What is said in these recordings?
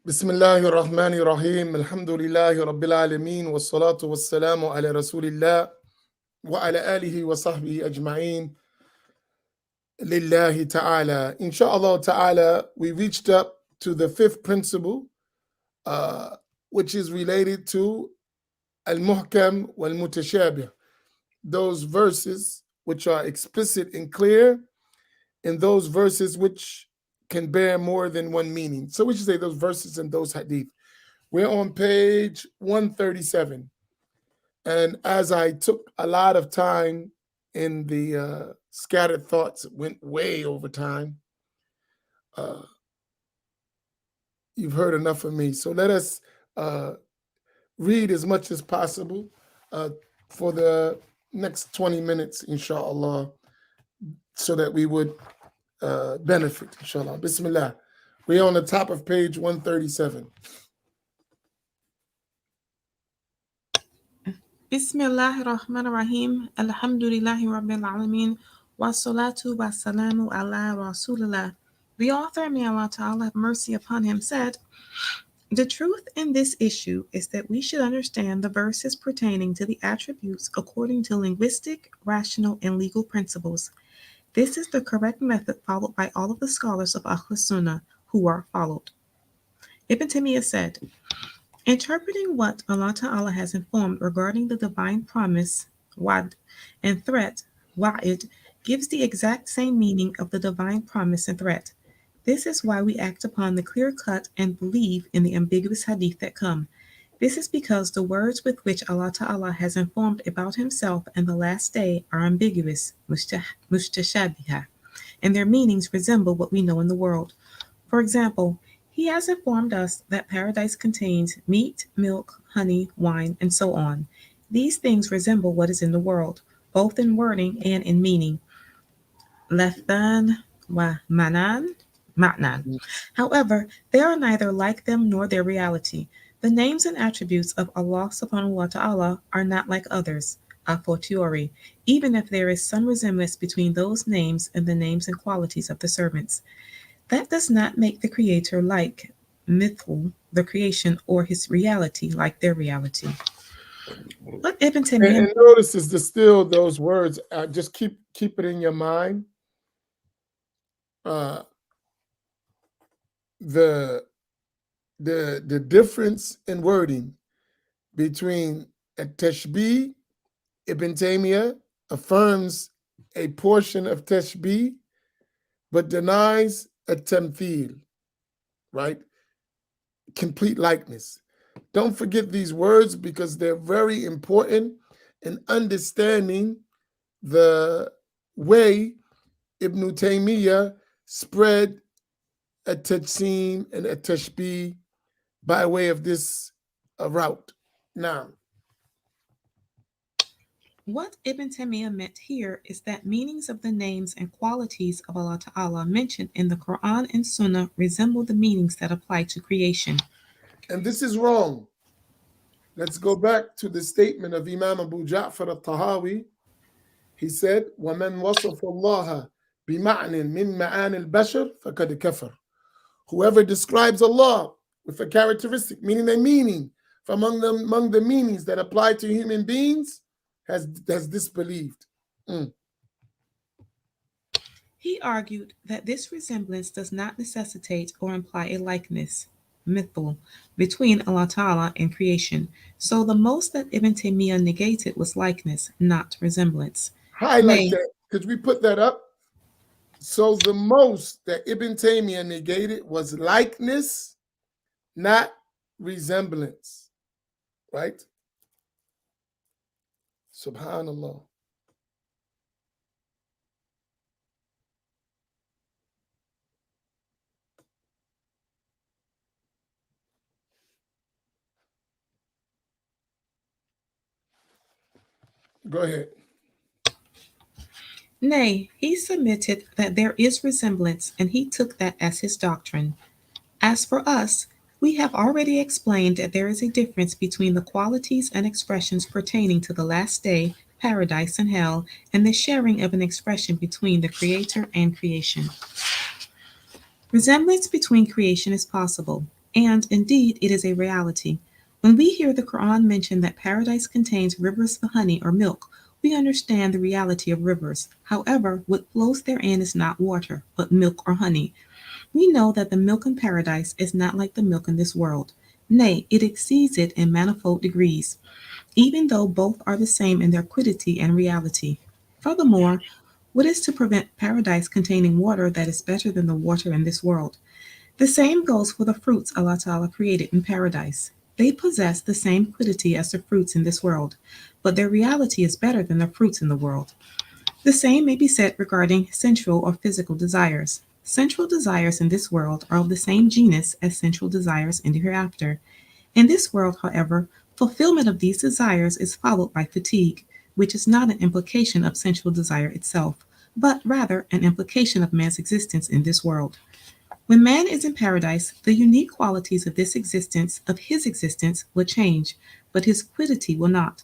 Bismillahir Rahmanir Rahim. Alhamdulillahi Rabbil Alameen. Wassalatu wassalamu ala Rasulillah wa ala alihi wa sahbihi ajma'een. Lillahi ta'ala. Inshallah ta'ala, we reached up to the fifth principle, which is related to al-muhkam wal-mutashabih, those verses which are explicit and clear, and those verses which can bear more than one meaning. So we should say those verses and those hadith. We're on page 137. And as I took a lot of time in the scattered thoughts, went way over time. You've heard enough of me. So let us read as much as possible for the next 20 minutes, inshallah, so that we would benefit, inshallah. Bismillah. We're on the top of page 137. Bismillahir Rahmanir Rahim. Alhamdulillahi Rabbil Alameen. Wassalatu wassalamu ala Rasulillah. The author, may Allah Ta'ala have mercy upon him, said, "The truth in this issue is that we should understand the verses pertaining to the attributes according to linguistic, rational, and legal principles. This is the correct method followed by all of the scholars of Ahl Sunnah who are followed." Ibn Taymiyyah said, interpreting what Allah Ta'ala has informed regarding the divine promise, wa'd, and threat, wa'id, gives the exact same meaning of the divine promise and threat. This is why we act upon the clear-cut and believe in the ambiguous hadith that come. This is because the words with which Allah Ta'ala has informed about himself and the last day are ambiguous, mustashabihah, and their meanings resemble what we know in the world. For example, he has informed us that paradise contains meat, milk, honey, wine, and so on. These things resemble what is in the world, both in wording and in meaning. Lafdan wa ma'nan. However, they are neither like them nor their reality. The names and attributes of Allah subhanahu wa ta'ala are not like others, a fortiori, even if there is some resemblance between those names and the names and qualities of the servants. That does not make the Creator like mithl, the creation, or his reality like their reality. But Ibn Taymiyyah, and notice is still those words. Just keep it in your mind. The difference in wording between a tashbih, Ibn Taymiyyah affirms a portion of tashbih, but denies a tamthil, right? Complete likeness. Don't forget these words because they're very important in understanding the way Ibn Taymiyyah spread a tajsim and a tashbih by way of this route. Now, what Ibn Taymiyyah meant here is that meanings of the names and qualities of Allah Ta'ala mentioned in the Quran and Sunnah resemble the meanings that apply to creation. And this is wrong. Let's go back to the statement of Imam Abu Ja'far al-Tahawi. He said, وَمَنْ وَصَفَ اللَّهَ بِمَعْنٍ مِنْ مَعَانِ الْبَشَرِ فَقَدْ كَفَرَ. Whoever describes Allah with a characteristic, meaning a meaning from among the meanings that apply to human beings, has disbelieved. He argued that this resemblance does not necessitate or imply a likeness, mithl, between Allah Ta'ala and creation. So the most that Ibn Taymiyyah negated was likeness, not resemblance. Highlight that. Could we put that up? So the most that Ibn Taymiyyah negated was likeness, not resemblance. Right? Subhanallah. Go ahead. Nay, he submitted that there is resemblance, and he took that as his doctrine. As for us, we have already explained that there is a difference between the qualities and expressions pertaining to the last day, paradise, and hell, and the sharing of an expression between the Creator and creation. Resemblance between creation is possible. And indeed, it is a reality. When we hear the Quran mention that paradise contains rivers of honey or milk, we understand the reality of rivers. However, what flows therein is not water, but milk or honey. We know that the milk in paradise is not like the milk in this world. Nay, it exceeds it in manifold degrees, even though both are the same in their quiddity and reality. Furthermore, what is to prevent paradise containing water that is better than the water in this world? The same goes for the fruits Allah Ta'ala created in paradise. They possess the same quiddity as the fruits in this world, but their reality is better than the fruits in the world. The same may be said regarding sensual or physical desires. Sensual desires in this world are of the same genus as sensual desires in the hereafter. In this world, however, fulfillment of these desires is followed by fatigue, which is not an implication of sensual desire itself, but rather an implication of man's existence in this world. When man is in paradise, the unique qualities of his existence, will change, but his quiddity will not.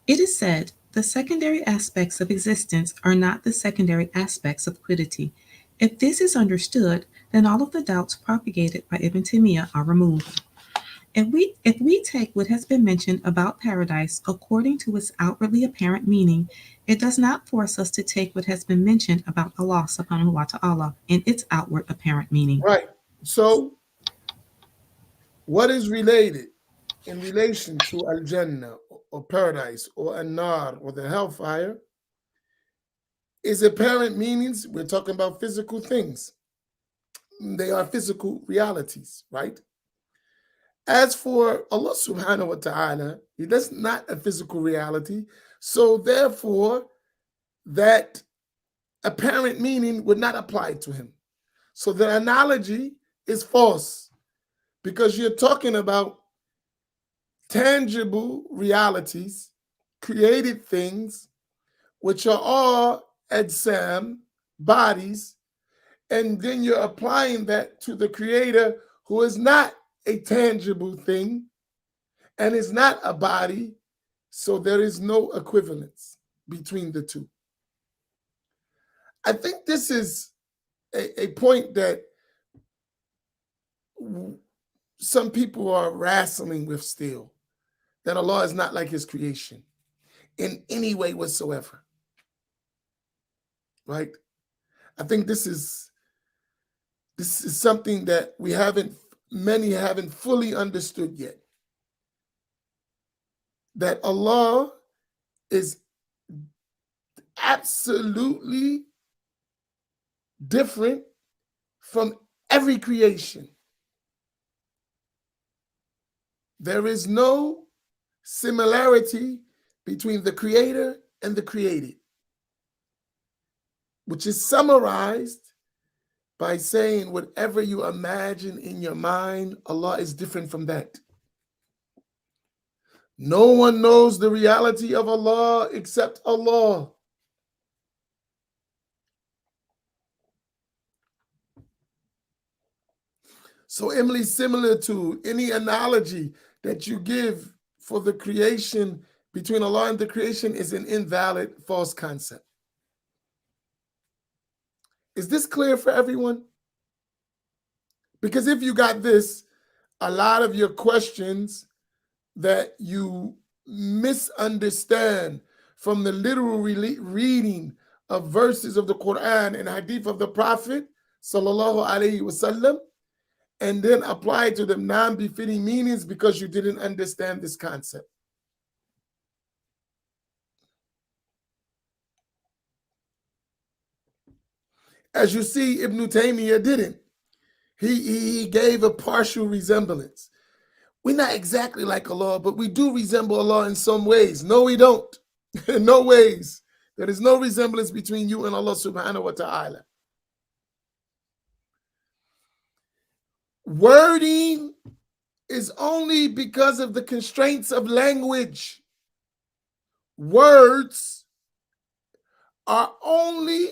It is said, the secondary aspects of existence are not the secondary aspects of quiddity. If this is understood, then all of the doubts propagated by Ibn Taymiyyah are removed. If we take what has been mentioned about paradise according to its outwardly apparent meaning, it does not force us to take what has been mentioned about Allah subhanahu wa ta'ala in its outward apparent meaning. Right. So, what is related in relation to Al Jannah or paradise or An Nar or the hellfire is apparent meanings. We're talking about physical things, they are physical realities, right? As for Allah subhanahu wa ta'ala, that's not a physical reality. So, therefore, that apparent meaning would not apply to him. So, the analogy is false because you're talking about tangible realities, created things, which are all ajsam, bodies, and then you're applying that to the creator who is not a tangible thing and is not a body, so there is no equivalence between the two. I think this is a point that some people are wrestling with still, that Allah is not like his creation in any way whatsoever, right? I think this is something that many haven't fully understood yet. That Allah is absolutely different from every creation. There is no similarity between the creator and the created, which is summarized by saying whatever you imagine in your mind, Allah is different from that. No one knows the reality of Allah except Allah. So, Emily, similar to any analogy that you give for the creation between Allah and the creation is an invalid, false concept. Is this clear for everyone? Because if you got this, a lot of your questions that you misunderstand from the literal reading of verses of the Quran and hadith of the Prophet, sallallahu alaihi wasallam, and then apply it to the non-befitting meanings because you didn't understand this concept. As you see, Ibn Taymiyyah didn't. He gave a partial resemblance. We're not exactly like Allah, but we do resemble Allah in some ways. No, we don't. In no ways. There is no resemblance between you and Allah subhanahu wa ta'ala. Wording is only because of the constraints of language. Words are only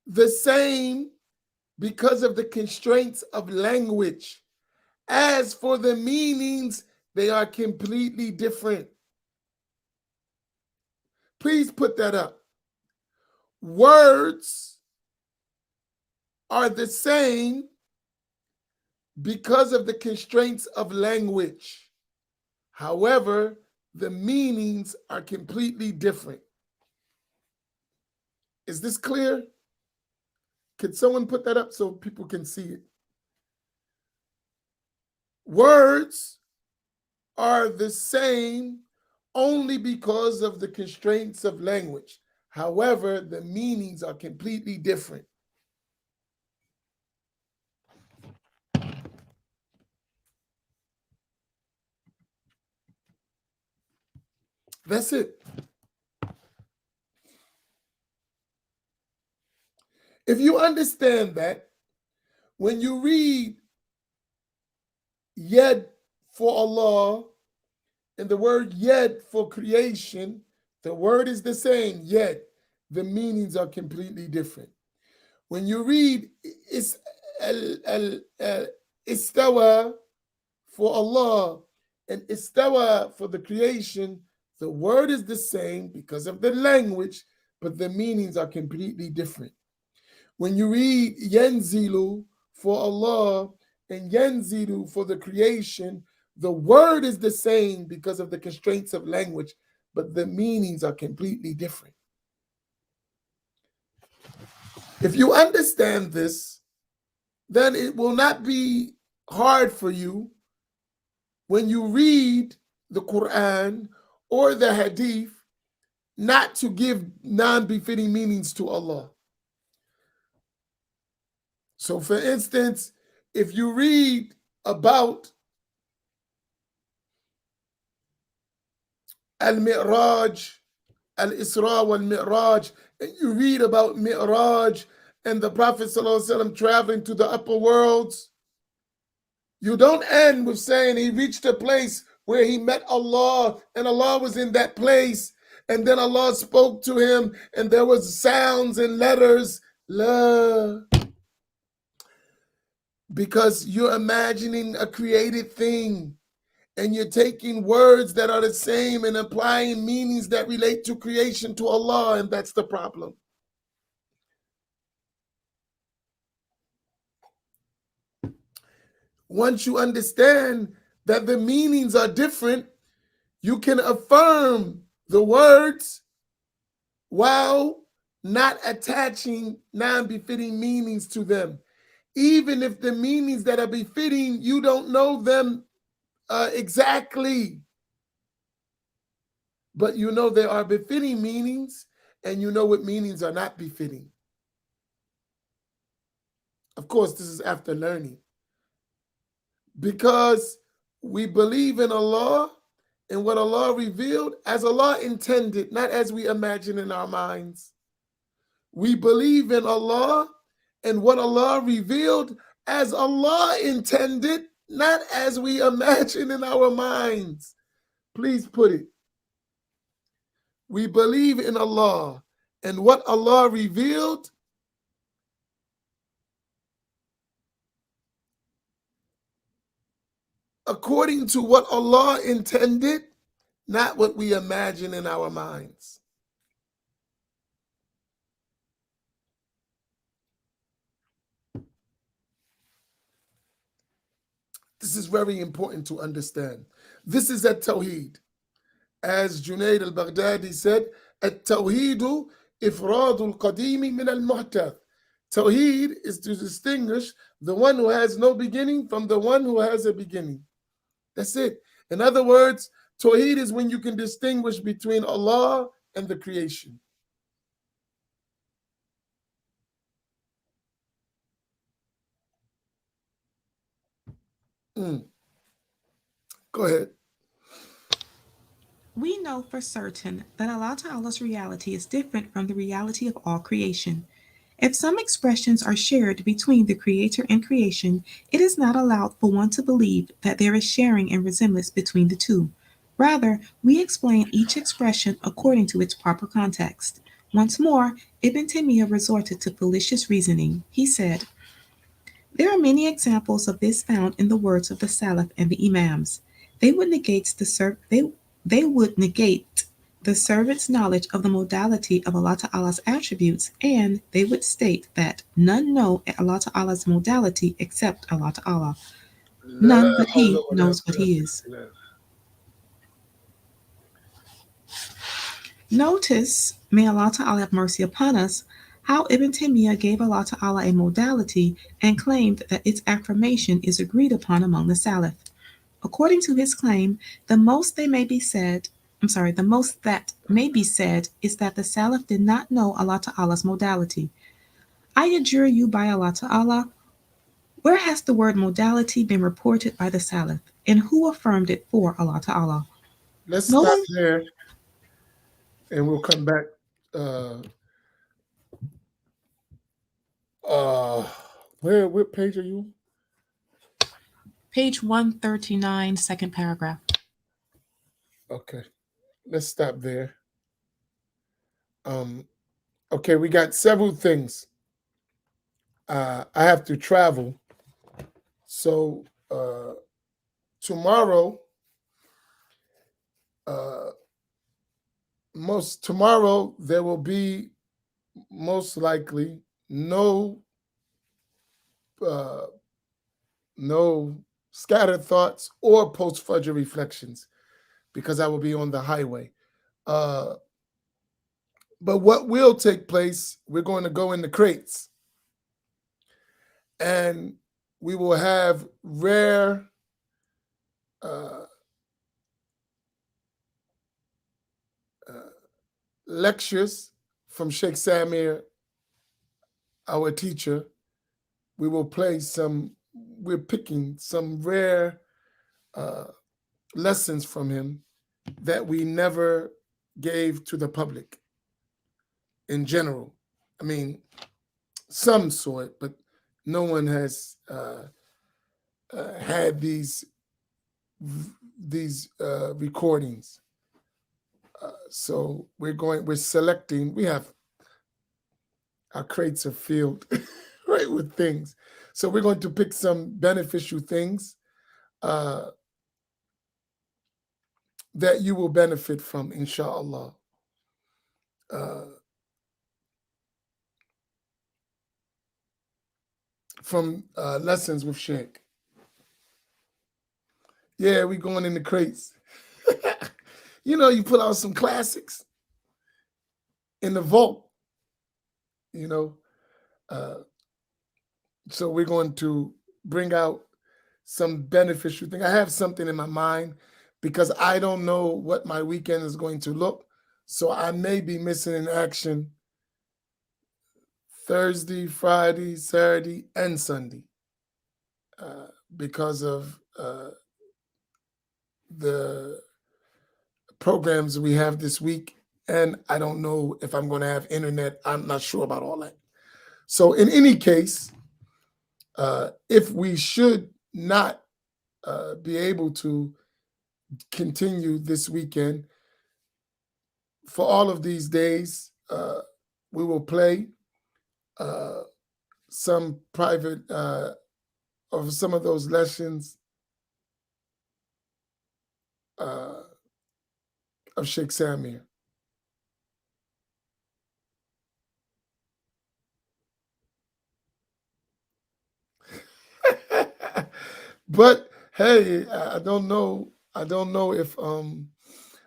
the same because of the constraints of language. As for the meanings, they are completely different. Please put that up. Words are the same because of the constraints of language. However, the meanings are completely different. Is this clear? Could someone put that up so people can see it? Words are the same only because of the constraints of language. However, the meanings are completely different. That's it. If you understand that, when you read Yed for Allah and the word Yed for creation, the word is the same, yet the meanings are completely different. When you read Istawa for Allah and Istawa for the creation, the word is the same because of the language, but the meanings are completely different. When you read Yanzilu for Allah and Yanzilu for the creation, the word is the same because of the constraints of language, but the meanings are completely different. If you understand this, then it will not be hard for you when you read the Quran or the Hadith not to give non-befitting meanings to Allah. So, for instance, if you read about Al-Mi'raj, Al-Isra wal-Mi'raj, and you read about Mi'raj and the Prophet ﷺ traveling to the upper worlds, you don't end with saying he reached a place where he met Allah and Allah was in that place and then Allah spoke to him and there was sounds and letters. La. Because you're imagining a created thing and you're taking words that are the same and applying meanings that relate to creation to Allah, and that's the problem. Once you understand that the meanings are different, you can affirm the words while not attaching non-befitting meanings to them. Even if the meanings that are befitting, you don't know them exactly. But you know there are befitting meanings, and you know what meanings are not befitting. Of course, this is after learning. Because we believe in Allah and what Allah revealed as Allah intended, not as we imagine in our minds. We believe in Allah and what Allah revealed as Allah intended, not as we imagine in our minds. Please put it. We believe in Allah and what Allah revealed according to what Allah intended, not what we imagine in our minds. This is very important to understand. This is at-Tawheed. As Junaid al-Baghdadi said, at-Tawheedu ifradu al-qadimi min al-muhtath. Tawheed is to distinguish the one who has no beginning from the one who has a beginning. That's it. In other words, Tawheed is when you can distinguish between Allah and the creation. Go ahead. We know for certain that Allah Ta'ala's reality is different from the reality of all creation. If some expressions are shared between the Creator and creation, it is not allowed for one to believe that there is sharing and resemblance between the two. Rather, we explain each expression according to its proper context. Once more, Ibn Taymiyyah resorted to fallacious reasoning. He said, there are many examples of this found in the words of the Salaf and the Imams. They would negate the servant's knowledge of the modality of Allah Ta'ala's attributes, and they would state that none know Allah Ta'ala's modality except Allah Ta'ala. None but He knows what He is. Notice, may Allah Ta'ala have mercy upon us, how Ibn Taymiyyah gave Allah Ta'ala a modality and claimed that its affirmation is agreed upon among the Salaf. According to his claim, the most that may be said is that the Salaf did not know Allah Ta'ala's modality. I adjure you by Allah Ta'ala, where has the word modality been reported by the Salaf, and who affirmed it for Allah Ta'ala? Let's stop there, and we'll come back. What page are you? Page 139, second paragraph. Okay, let's stop there. Okay, we got several things. I have to travel, so tomorrow, tomorrow there will be most likely no scattered thoughts or post-Fajr reflections because I will be on the highway. But what will take place, we're going to go in the crates and we will have rare lectures from Sheikh Samir, our teacher. We will play we're picking some rare lessons from him that we never gave to the public in general. I mean, some saw it, but no one has had these recordings. So we're selecting, we have, our crates are filled right with things. So we're going to pick some beneficial things that you will benefit from, inshallah. From lessons with Sheikh. Yeah, we going in the crates. You know, you pull out some classics in the vault, you know. So we're going to bring out some beneficial thing. I have something in my mind because I don't know what my weekend is going to look. So I may be missing in action Thursday, Friday, Saturday, and Sunday because of the programs we have this week. And I don't know if I'm going to have internet. I'm not sure about all that. So in any case, if we should not be able to continue this weekend, for all of these days, we will play some private of some of those lessons of Sheikh Samir. But hey, I don't know if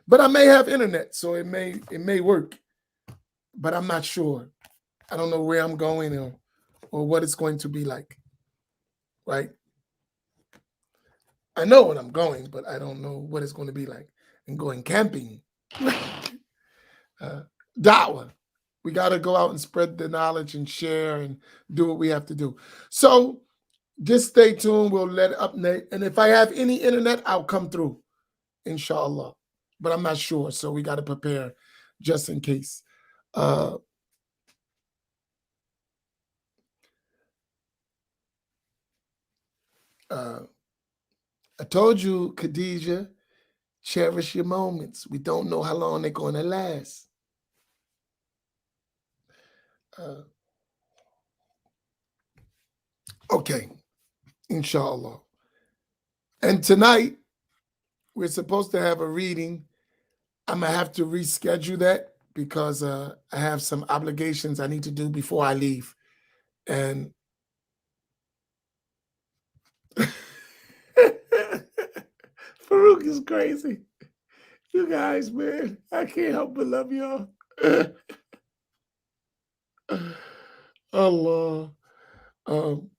but I may have internet, so it may work. But I'm not sure. I don't know where I'm going or what it's going to be like. Right? I know what I'm going, but I don't know what it's going to be like. And going camping. Da'wah. We got to go out and spread the knowledge and share and do what we have to do. So just stay tuned. We'll let it update. And if I have any internet, I'll come through, inshallah. But I'm not sure. So we got to prepare just in case. I told you, Khadijah, cherish your moments. We don't know how long they're going to last. Okay, inshallah. And tonight, we're supposed to have a reading. I'm going to have to reschedule that because I have some obligations I need to do before I leave. And Farouk is crazy. You guys, man, I can't help but love y'all. Allah. Um,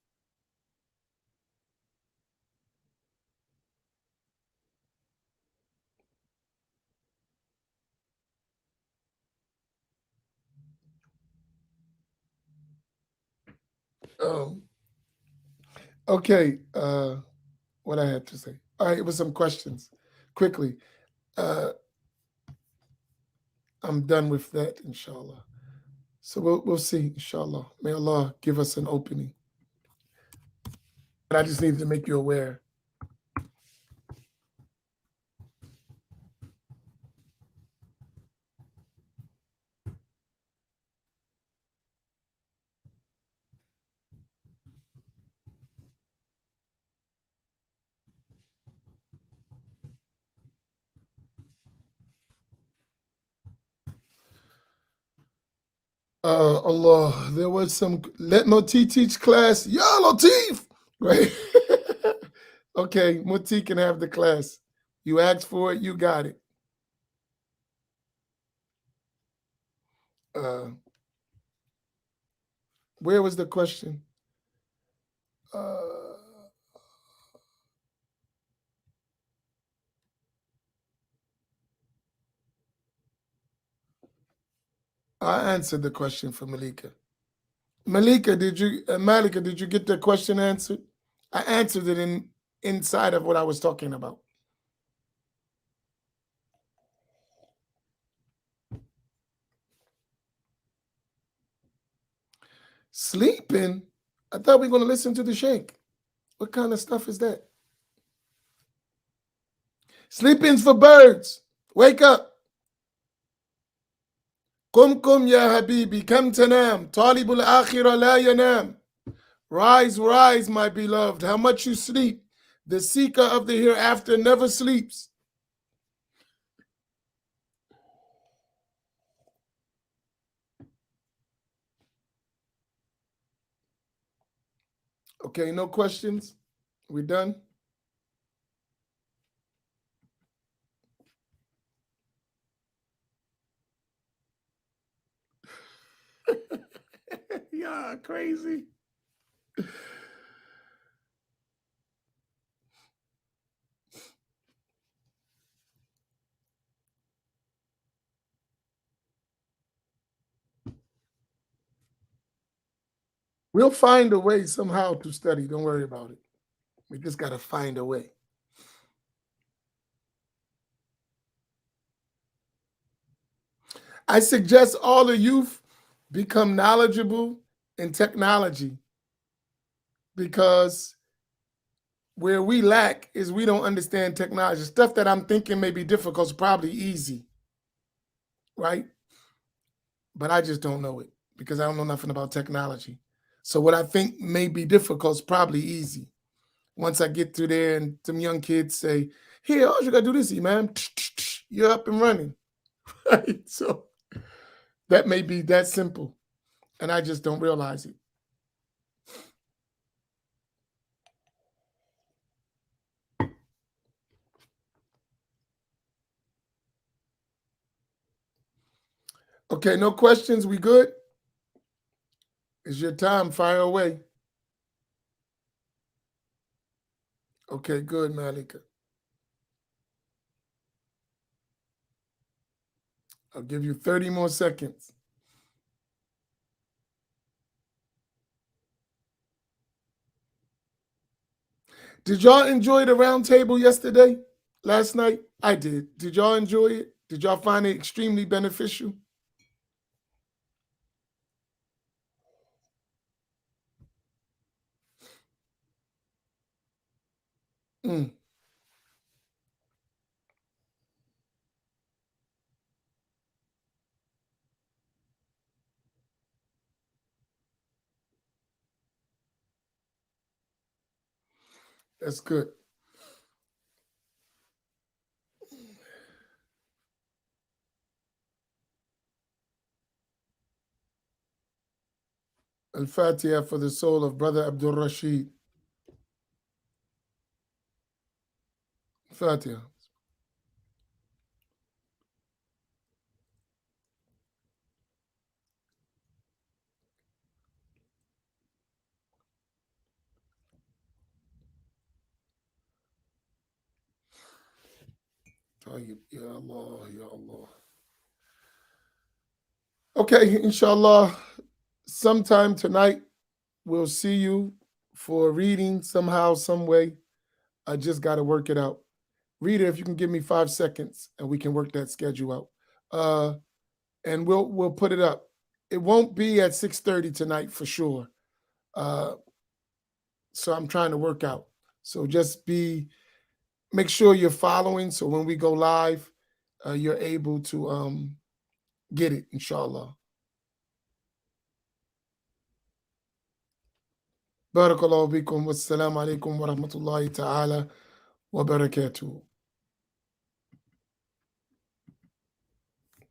um, okay, what I had to say. All right, it was some questions. Quickly. I'm done with that, inshallah. So we'll see, inshallah. May Allah give us an opening. But I just needed to make you aware. Allah, there was some Let Moti teach class. Ya Latif! Right? Okay, Moti can have the class. You asked for it, you got it. Where was the question? I answered the question for Malika. Malika, Malika, did you get the question answered? I answered it inside of what I was talking about. Sleeping? I thought we were going to listen to the Sheikh. What kind of stuff is that? Sleeping's for birds. Wake up. Kum kum ya habibi, kam tanam. Talibul akhira la yanam. Rise, rise, my beloved. How much you sleep. The seeker of the hereafter never sleeps. Okay, no questions? We done? Yeah, crazy. We'll find a way somehow to study. Don't worry about it. We just got to find a way. I suggest all the youth become knowledgeable in technology, because where we lack is we don't understand technology. Stuff that I'm thinking may be difficult is probably easy, right? But I just don't know it because I don't know nothing about technology. So what I think may be difficult is probably easy. Once I get through there and some young kids say, here, all you got to do this, man. You're up and running. Right? So that may be that simple. And I just don't realize it. Okay, no questions? We good? It's your time. Fire away. Okay, good, Malika. I'll give you 30 more seconds. Did y'all enjoy the round table yesterday, last night? I did. Did y'all enjoy it? Did y'all find it extremely beneficial? Mm. That's good. Al-Fatiha for the soul of Brother Abdul Rashid. Fatiha. طيب يا الله يا الله. Okay, inshallah, sometime tonight we'll see you for reading somehow, some way. I just got to work it out. Read it if you can give me 5 seconds and we can work that schedule out. And we'll put it up. It won't be at 6:30 tonight for sure. So I'm trying to work out. So just make sure you're following so when we go live, you're able to get it, inshallah. Barakallahu bikum. Wassalamu alaikum wa rahmatullahi ta'ala wa barakatuh.